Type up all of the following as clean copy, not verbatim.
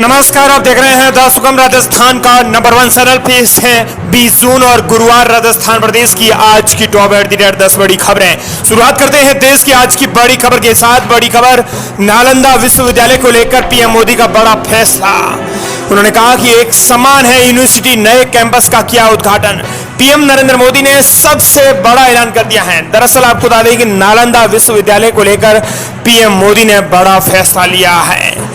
नमस्कार, आप देख रहे हैं द सुगम राजस्थान का नंबर 1 चैनल। पेश है 20 जून और गुरुवार राजस्थान प्रदेश की आज की टॉप एट द रेट 10 बड़ी खबरें। शुरुआत करते हैं देश की आज की बड़ी खबर के साथ। बड़ी खबर, नालंदा विश्वविद्यालय को लेकर पीएम मोदी का बड़ा फैसला। उन्होंने कहा कि एक सम्मान है, यूनिवर्सिटी नए कैंपस का किया उद्घाटन। पीएम नरेंद्र मोदी ने सबसे बड़ा ऐलान कर दिया है। दरअसल आपको बता दें कि नालंदा विश्वविद्यालय को लेकर पीएम मोदी ने बड़ा फैसला लिया है।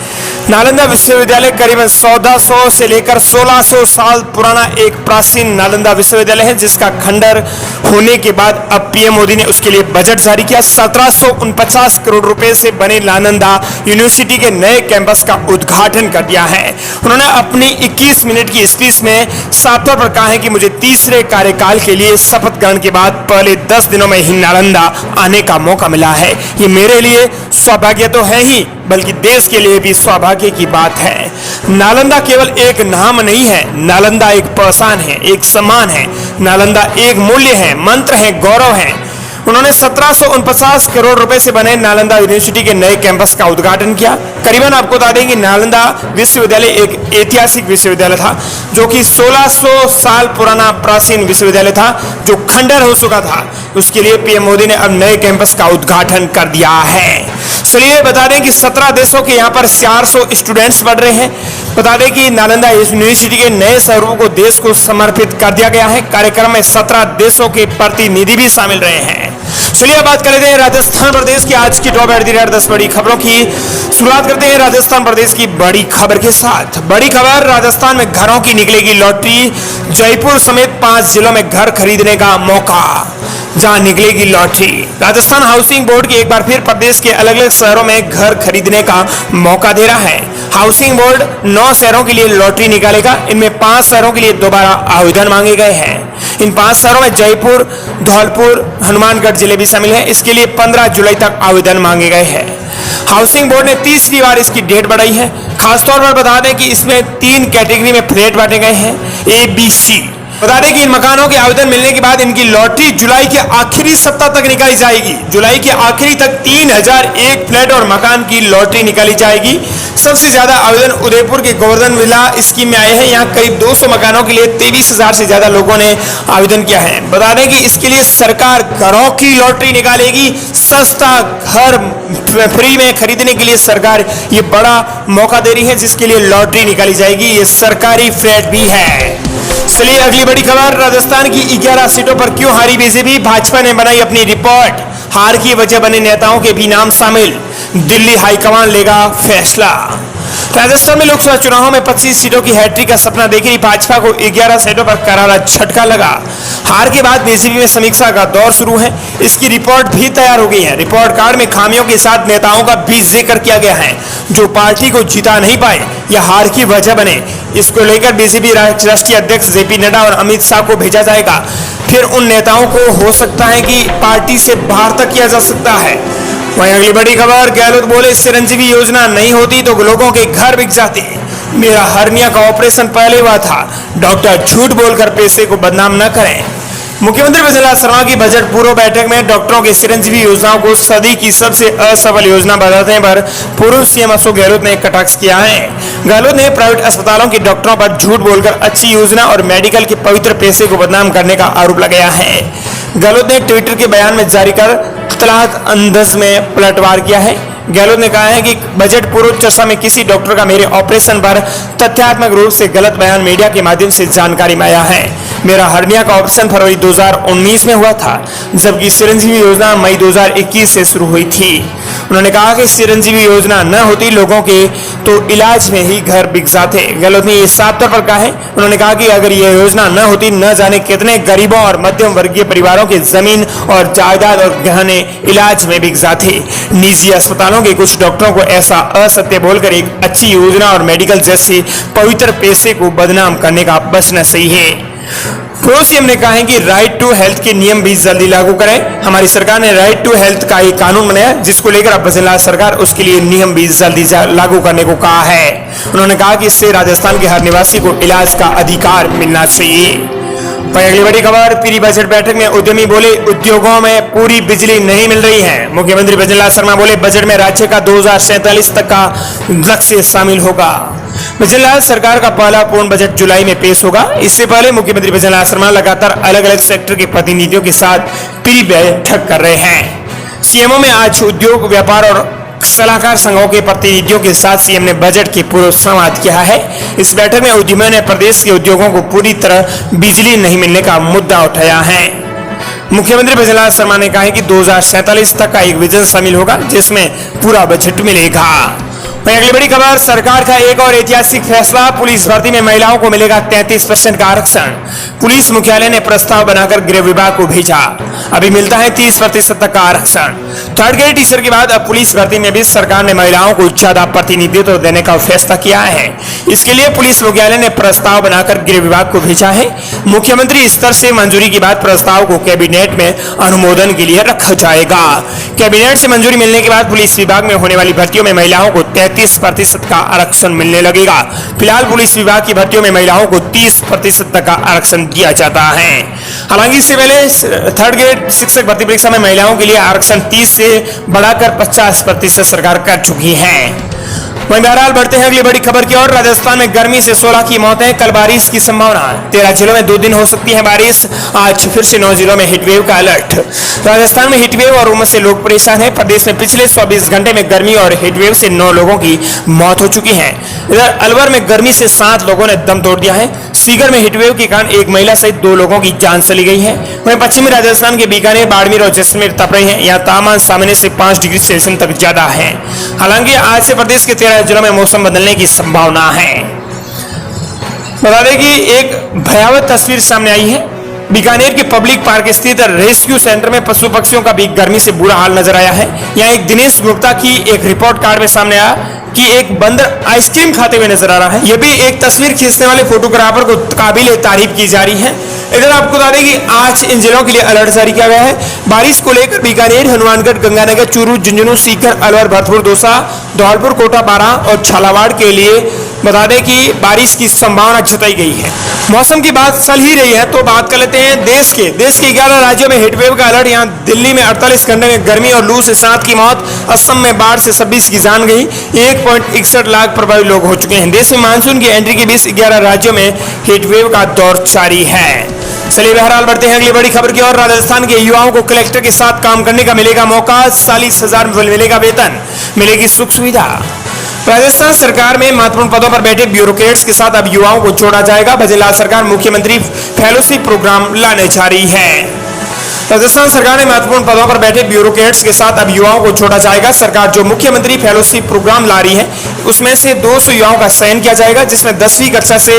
नालंदा विश्वविद्यालय करीबन 1400 से लेकर 1600 साल पुराना एक प्राचीन नालंदा विश्वविद्यालय है, जिसका खंडर होने के बाद अब पीएम मोदी ने उसके लिए बजट जारी किया। 1749 करोड़ रुपए से बने नालंदा यूनिवर्सिटी के नए कैंपस का उद्घाटन कर दिया है। उन्होंने अपनी 21 मिनट की स्पीच में साफ तौर पर कहा है कि मुझे तीसरे कार्यकाल के लिए शपथ ग्रहण के बाद पहले 10 दिनों में ही नालंदा आने का मौका मिला है। ये मेरे लिए सौभाग्य तो है ही, बल्कि देश के लिए भी सौभाग्य की बात है। नालंदा केवल एक नाम नहीं है, नालंदा एक पहचान है, एक सम्मान है। नालंदा एक मूल्य है, मंत्र है, गौरव है। उन्होंने 1749 करोड़ रुपए से बने नालंदा यूनिवर्सिटी के नए कैंपस का उद्घाटन किया। करीबन आपको बता दें कि नालंदा विश्वविद्यालय एक ऐतिहासिक विश्वविद्यालय था, जो कि 1600 साल पुराना प्राचीन विश्वविद्यालय था, जो खंडर हो चुका था। उसके लिए पीएम मोदी ने अब नए कैंपस का उद्घाटन कर दिया है। चलिए बता दें कि 17 देशों के यहाँ पर 400 स्टूडेंट्स पढ़ रहे हैं। बता दें कि नालंदा यूनिवर्सिटी के नए स्वरूप को देश को समर्पित कर दिया गया है। कार्यक्रम में 17 देशों के प्रतिनिधि भी शामिल रहे हैं। चलिए बात कर लेते हैं राजस्थान प्रदेश की आज की टॉप एट द रेट 10 बड़ी खबरों की। शुरुआत करते हैं राजस्थान प्रदेश की बड़ी खबर के साथ। बड़ी खबर, राजस्थान में घरों की निकलेगी लॉटरी। जयपुर समेत 5 जिलों में घर खरीदने का मौका, जहां निकलेगी लॉटरी। राजस्थान हाउसिंग बोर्ड की एक बार फिर प्रदेश के अलग अलग शहरों में घर खरीदने का मौका दे रहा है। हाउसिंग बोर्ड 9 शहरों के लिए लॉटरी निकालेगा। इनमें 5 शहरों के लिए दोबारा आवेदन मांगे गए हैं। इन 5 शहरों में जयपुर, धौलपुर, हनुमानगढ़ जिले भी शामिल है। इसके लिए 15 जुलाई तक आवेदन मांगे गए हैं। हाउसिंग बोर्ड ने तीसरी बार इसकी डेट बढ़ाई है। खासतौर पर बता दें कि इसमें 3 कैटेगरी में फ्लैट बांटे गए हैं, ABC। बता दें कि इन मकानों के आवेदन मिलने के बाद इनकी लॉटरी जुलाई के आखिरी सप्ताह तक निकाली जाएगी। जुलाई के आखिरी तक 3001 फ्लैट और मकान की लॉटरी निकाली जाएगी। सबसे ज्यादा आवेदन उदयपुर के गोवर्धन विला स्कीम में आए हैं। यहाँ करीब 200 मकानों के लिए 23,000 से ज्यादा लोगों ने आवेदन किया है। बता दें कि इसके लिए सरकार घरों की लॉटरी निकालेगी। सस्ता घर फ्री में खरीदने के लिए सरकार ये बड़ा मौका दे रही है, जिसके लिए लॉटरी निकाली जाएगी। ये सरकारी फ्लैट भी है। चलिए अगली बड़ी खबर, राजस्थान की 11 सीटों पर क्यों हारी बीजेपी। भाजपा ने बनाई अपनी रिपोर्ट। हार की वजह बने नेताओं के भी नाम शामिल। दिल्ली हाईकमान लेगा फैसला। राजस्थान में लोकसभा चुनावों में 25 सीटों की हैट्रिक का सपना देख रही भाजपा को 11 सीटों पर करारा झटका लगा। हार के बाद बीजेपी में समीक्षा का दौर शुरू है। इसकी रिपोर्ट भी तैयार हो गई है। रिपोर्ट कार्ड में खामियों के साथ नेताओं का भी जिक्र किया गया है, जो पार्टी को जिता नहीं पाए या हार की वजह बने। इसको लेकर बीजेपी राष्ट्रीय अध्यक्ष जेपी नड्डा और अमित शाह को भेजा जाएगा। फिर उन नेताओं को हो सकता है कि पार्टी से बाहर तक किया जा सकता है। वहीं अगली बड़ी खबर, गहलोत बोले चिरंजीवी योजना नहीं होती तो लोगों के घर बिक जाते। मेरा हर्निया का ऑपरेशन पहले हुआ था, डॉक्टर झूठ बोलकर पैसे को बदनाम न करें। मुख्यमंत्री वसुंधरा शर्मा की बजट पूर्व बैठक में डॉक्टरों की चिरंजीवी योजनाओं को सदी की सबसे असफल योजना बताने पर पूर्व सीएम अशोक गहलोत ने कटाक्ष किया है। गहलोत ने प्राइवेट अस्पतालों के डॉक्टरों पर झूठ बोलकर अच्छी योजना और मेडिकल के पवित्र पैसे को बदनाम करने का आरोप लगाया है। गहलोत ने ट्विटर के बयान में जारी कर तलाक अंदाज में पलटवार किया है। गहलोत ने कहा है कि बजट पूर्व चर्चा में किसी डॉक्टर का मेरे ऑपरेशन पर तथ्यात्मक रूप से गलत बयान मीडिया के माध्यम से जानकारी में आया है। मेरा हर्निया का ऑपरेशन फरवरी 2019 में हुआ था, जबकि चिरंजीवी योजना मई 2021 से शुरू हुई थी। उन्होंने कहा कि चिरंजीवी योजना न होती लोगों के तो इलाज में ही घर बिक जाते। गहलोत ने ये साफ तौर पर कहा है। उन्होंने कहा कि अगर ये योजना न होती, न जाने कितने गरीबों और मध्यम वर्गीय परिवारों के जमीन और जायदाद और गहने इलाज में बिक जाते। निजी अस्पतालों के कुछ डॉक्टरों को ऐसा असत्य बोलकर एक अच्छी योजना और मेडिकल जैसे पवित्र पैसे को बदनाम करने का बचना सही है। पूर्व सीएम ने कहा है कि राइट टू हेल्थ के नियम भी जल्दी लागू करें। हमारी सरकार ने राइट टू हेल्थ का एक कानून बनाया, जिसको लेकर अब वसुंधरा सरकार उसके लिए नियम भी जल्दी लागू करने को कहा है। उन्होंने कहा कि इससे राजस्थान के हर निवासी को इलाज का अधिकार मिलना चाहिए। अगली बड़ी खबर, प्री बजट बैठक में उद्यमी बोले उद्योगों में पूरी बिजली नहीं मिल रही है। मुख्यमंत्री वसुंधरा शर्मा बोले बजट में राज्य का 2047 तक का लक्ष्य शामिल होगा। भजनलाल सरकार का पहला पूर्ण बजट जुलाई में पेश होगा। इससे पहले मुख्यमंत्री भजनलाल शर्मा लगातार अलग अलग सेक्टर के प्रतिनिधियों के साथ प्री बैठक कर रहे हैं। सीएमओ में आज उद्योग, व्यापार और सलाहकार संघों के प्रतिनिधियों के साथ सीएम ने बजट की पूर्व संवाद किया है। इस बैठक में उद्यमियों ने प्रदेश के उद्योगों को पूरी तरह बिजली नहीं मिलने का मुद्दा उठाया है। मुख्यमंत्री भजनलाल शर्मा ने कहा है कि 2047 तक का एक विजन शामिल होगा जिसमें पूरा बजट मिलेगा। वहीं अगली बड़ी खबर, सरकार का एक और ऐतिहासिक फैसला, पुलिस भर्ती में महिलाओं को मिलेगा 33% का आरक्षण। पुलिस मुख्यालय ने प्रस्ताव बनाकर गृह विभाग को भेजा। अभी मिलता है 30% तक का आरक्षण। थर्ड ग्रेड टीचर के बाद अब पुलिस भर्ती में भी सरकार ने महिलाओं को ज्यादा प्रतिनिधित्व देने का फैसला किया है। इसके लिए पुलिस मुख्यालय ने प्रस्ताव बनाकर गृह विभाग को भेजा है। मुख्यमंत्री स्तर से मंजूरी के बाद प्रस्ताव को कैबिनेट में अनुमोदन के लिए रखा जाएगा। कैबिनेट से मंजूरी मिलने के बाद पुलिस विभाग में होने वाली भर्तियों में महिलाओं को 33% का आरक्षण मिलने लगेगा। फिलहाल पुलिस विभाग की भर्तियों में महिलाओं को 30% तक का आरक्षण दिया जाता है। हालांकि इससे पहले थर्ड ग्रेड शिक्षक भर्ती परीक्षा में महिलाओं के लिए आरक्षण 30 से बढ़ाकर 50% सरकार कर चुकी है। वहीं बहरहाल बढ़ते हैं अगली बड़ी खबर की ओर। राजस्थान में गर्मी से 16 की मौतें, कल बारिश की संभावना। 13 जिलों में 2 दिन हो सकती है बारिश। आज फिर से 9 जिलों में हीटवेव का अलर्ट। राजस्थान में हीटवेव और उमस से लोग परेशान हैं। प्रदेश में पिछले 24 घंटे में गर्मी और हीटवेव से 9 लोगों की मौत हो चुकी है। इधर अलवर में गर्मी से 7 लोगों ने दम तोड़ दिया है। सीकर में हीटवेव के कारण एक महिला सहित 2 लोगों की जान चली गई है। वहीं पश्चिमी राजस्थान के बीकानेर, बाड़मेर और जैसलमेर तप रहे हैं। यहाँ तापमान सामान्य से 5 डिग्री सेल्सियस तक ज्यादा है। हालांकि आज से प्रदेश के 13 जिलों में मौसम बदलने की संभावना है। बता दें कि एक भयावह तस्वीर सामने आई है। बीकानेर के पब्लिक पार्क स्थित रेस्क्यू सेंटर में पशु पक्षियों का भी गर्मी से बुरा हाल नजर आया है। यहाँ एक दिनेश गुप्ता की एक रिपोर्ट कार्ड में सामने आया कि एक बंदर आइसक्रीम खाते हुए नजर आ रहा है। यह भी एक तस्वीर खींचने वाले फोटोग्राफर को काबिल तारीफ की जा रही है। इधर आपको बता दें कि आज इन जिलों के लिए अलर्ट जारी किया गया है। बारिश को लेकर बीकानेर, हनुमानगढ़, गंगानगर, चूरू, झुंझुनू, सीकर, अलवर, भरतपुर, दौसा, धौलपुर, कोटा, बारां और झालावाड़ के लिए बता दें कि बारिश की संभावना जताई गई है। मौसम की बात चल ही रही है तो बात कर लेते हैं देश के 11 राज्यों में हीटवेव का अलर्ट। यहाँ दिल्ली में 48 घंटे में गर्मी और लू से 7 की मौत, असम में बाढ़ से 26 की जान गई, 1.61 लाख प्रभावित लोग हो चुके हैं। देश में मानसून की एंट्री के बीच 11 राज्यों में हीटवेव का दौर जारी है। चलिए बहरहाल बढ़ते हैं अगली बड़ी खबर की ओर। राजस्थान के युवाओं को कलेक्टर के साथ काम करने का मिलेगा मौका। 40,000 मिलेगा वेतन, मिलेगी सुख सुविधा। राजस्थान सरकार में महत्वपूर्ण पदों पर बैठे ब्यूरोक्रेट्स के साथ अब युवाओं को जोड़ा जाएगा। भजनलाल सरकार मुख्यमंत्री फेलोशिप प्रोग्राम लाने जा रही है। राजस्थान सरकार ने महत्वपूर्ण पदों पर बैठे ब्यूरोक्रेट्स के साथ अब युवाओं को जोड़ा जाएगा। सरकार जो मुख्यमंत्री फेलोशिप प्रोग्राम ला रही है उसमें से 200 युवाओं का चयन किया जाएगा, जिसमें 10वीं कक्षा से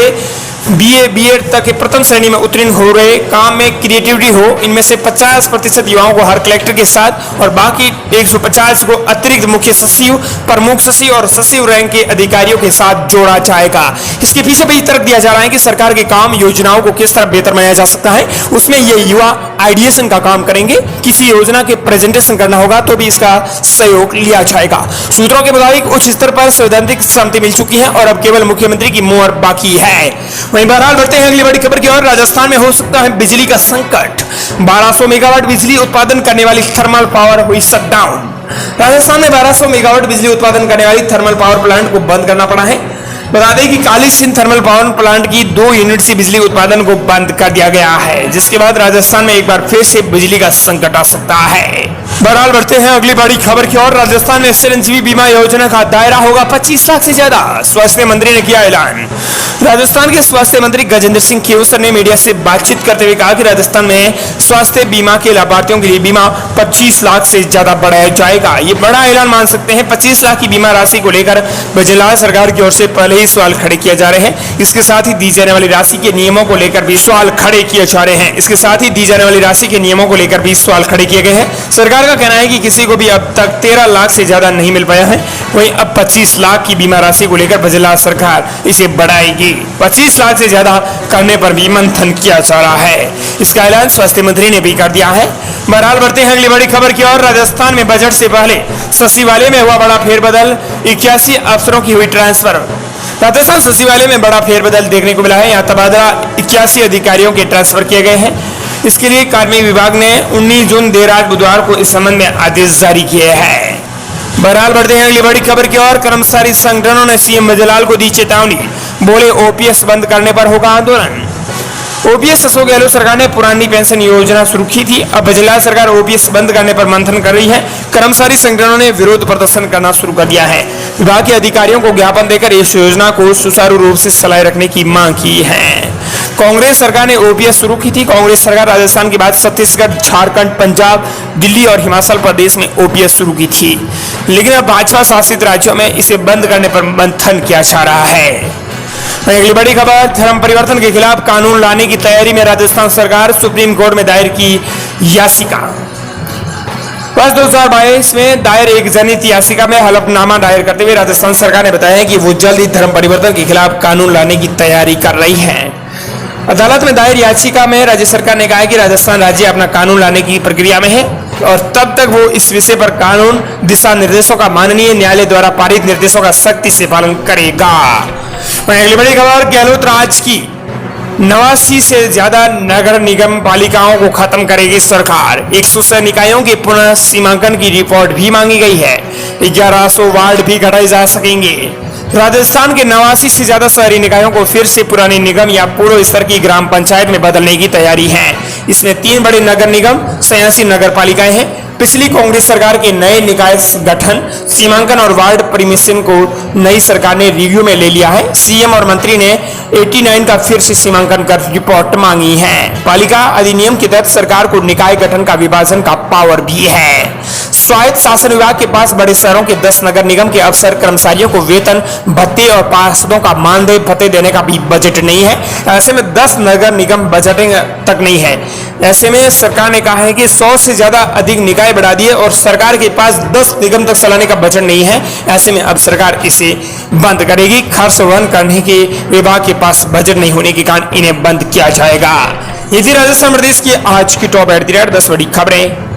बीए, बीएड तक के प्रथम श्रेणी में उत्तीर्ण हो रहे, काम में क्रिएटिविटी हो। इनमें से 50% युवाओं को हर कलेक्टर के साथ और बाकी 150 को अतिरिक्त मुख्य सचिव, प्रमुख सचिव और सचिव रैंक के अधिकारियों के साथ जोड़ा जाएगा। इसके पीछे भी तर्क दिया जा रहा है कि सरकार के काम योजनाओं को किस तरह बेहतर बनाया जा सकता है। उसमें ये युवा आइडिएशन का काम करेंगे। किसी योजना के प्रेजेंटेशन करना होगा तो भी इसका सहयोग लिया जाएगा। सूत्रों के मुताबिक उच्च स्तर पर सैद्धांतिक सहमति मिल चुकी है और अब केवल मुख्यमंत्री की मोहर बाकी है। वहीं बहरहाल बढ़ते हैं अगली बड़ी खबर की ओर। राजस्थान में हो सकता है बिजली का संकट। 1200 मेगावाट बिजली उत्पादन करने वाली थर्मल पावर हुई शटडाउन। राजस्थान में 1200 मेगावाट बिजली उत्पादन करने वाली थर्मल पावर प्लांट को बंद करना पड़ा है। बता दें कि Kali Sindh thermal power plant की 2 यूनिट से बिजली उत्पादन को बंद कर दिया गया है, जिसके बाद राजस्थान में एक बार फिर से बिजली का संकट आ सकता है। बहरहाल बढ़ते हैं अगली बड़ी खबर की ओर। राजस्थान में चिरंजीवी बीमा योजना का दायरा होगा 25 लाख से ज्यादा। स्वास्थ्य मंत्री ने किया ऐलान। राजस्थान के स्वास्थ्य मंत्री गजेंद्र सिंह केवसर ने मीडिया से बातचीत करते हुए कहा कि राजस्थान में स्वास्थ्य बीमा के लाभार्थियों के लिए बीमा 25 लाख से ज्यादा बढ़ाया जाएगा। ये बड़ा ऐलान मान सकते हैं। 25 लाख की बीमा राशि को लेकर भजनलाल सरकार की ओर से पहले ही सवाल खड़े किए जा रहे हैं। इसके साथ ही दी जाने वाली राशि के नियमों को लेकर भी सवाल खड़े किए जा रहे हैं। इसके साथ ही दी जाने वाली राशि के नियमों को लेकर भी सवाल खड़े किए गए हैं। सरकार का कहना है कि किसी को भी अब तक 13 लाख से ज्यादा नहीं मिल पाया है। वहीं अब 25 लाख की बीमा राशि को लेकर भजनलाल सरकार इसे बढ़ाएगी। 25 लाख से ज्यादा करने पर भी मंथन किया जा रहा है। इसका ऐलान स्वास्थ्य मंत्री ने भी कर दिया है। बहरहाल बढ़ते हैं अगली बड़ी खबर की ओर। राजस्थान में बजट से पहले सचिवालय में हुआ बड़ा फेरबदल। 81 अफसरों की हुई ट्रांसफर। राजस्थान सचिवालय में बड़ा फेरबदल देखने को मिला है। यहाँ तबादला 81 अधिकारियों के ट्रांसफर किए गए हैं। इसके लिए कार्मिक विभाग ने 19 जून देर रात बुधवार को इस संबंध में आदेश जारी किए हैं। बहरहाल बढ़ते हैं अगली बड़ी खबर की ओर। कर्मचारी संगठनों ने सीएम बजलाल को दी चेतावनी, बोले ओपीएस बंद करने पर होगा आंदोलन। ओपीएस अशोक गहलोत सरकार ने पुरानी पेंशन योजना शुरू की थी। अब बजलाल सरकार ओपीएस बंद करने पर मंथन कर रही है। कर्मचारी संगठनों ने विरोध प्रदर्शन करना शुरू कर दिया है। विभाग के अधिकारियों को ज्ञापन देकर इस योजना को सुचारू रूप से चलाए रखने की मांग की है। कांग्रेस सरकार ने ओपीएस शुरू की थी। कांग्रेस सरकार राजस्थान के बाद छत्तीसगढ़, झारखंड, पंजाब, दिल्ली और हिमाचल प्रदेश में ओपीएस शुरू की थी, लेकिन अब भाजपा शासित राज्यों में इसे बंद करने पर मंथन किया जा रहा है। अगली बड़ी खबर, धर्म परिवर्तन के खिलाफ कानून लाने की तैयारी में राजस्थान सरकार, सुप्रीम कोर्ट में दायर की याचिका। वर्ष 2022 में दायर एक जनहित याचिका में हलफनामा दायर करते हुए राजस्थान सरकार ने बताया कि वो जल्द ही धर्म परिवर्तन के खिलाफ कानून लाने की तैयारी कर रही है। अदालत में दायर याचिका में राज्य सरकार ने कहा है कि राजस्थान राज्य अपना कानून लाने की प्रक्रिया में है और तब तक वो इस विषय पर कानून दिशा निर्देशों का माननीय न्यायालय द्वारा पारित निर्देशों का सख्ती से पालन करेगा। अगली बड़ी खबर, गहलोत राज की 89 से ज्यादा नगर निगम पालिकाओं को खत्म करेगी सरकार। 106 निकायों के पुनः सीमांकन की रिपोर्ट भी मांगी गई है। 1100 वार्ड भी घटाए जा सकेंगे। राजस्थान के 89 से ज्यादा शहरी निकायों को फिर से पुराने निगम या पूर्व स्तर की ग्राम पंचायत में बदलने की तैयारी है। इसमें 3 बड़े नगर निगम, 86 नगर पालिकाएं हैं। पिछली कांग्रेस सरकार के नए निकाय गठन, सीमांकन और वार्ड परिमिशन को नई सरकार ने रिव्यू में ले लिया है। सीएम और मंत्री ने 89 का फिर से सीमांकन कर रिपोर्ट मांगी है। पालिका अधिनियम के तहत सरकार को निकाय गठन का विभाजन का पावर भी है। स्वायत्त शासन विभाग के पास बड़े शहरों के 10 नगर निगम के अफसर कर्मचारियों को वेतन, भत्ते और पार्षदों का मानदेय भत्ते देने का भी बजट नहीं है। ऐसे में 10 नगर निगम बजटिंग तक नहीं है। ऐसे में सरकार ने कहा है कि 100 से ज्यादा अधिक निकाय बढ़ा दिए और सरकार के पास 10 निगम तक चलाने का बजट नहीं है। ऐसे में अब सरकार इसे बंद करेगी। खर्च वहन करने के विभाग के पास बजट नहीं होने के कारण इन्हें बंद किया जाएगा। ये थी राजस्थान प्रदेश की आज की टॉप 10 बड़ी खबरें।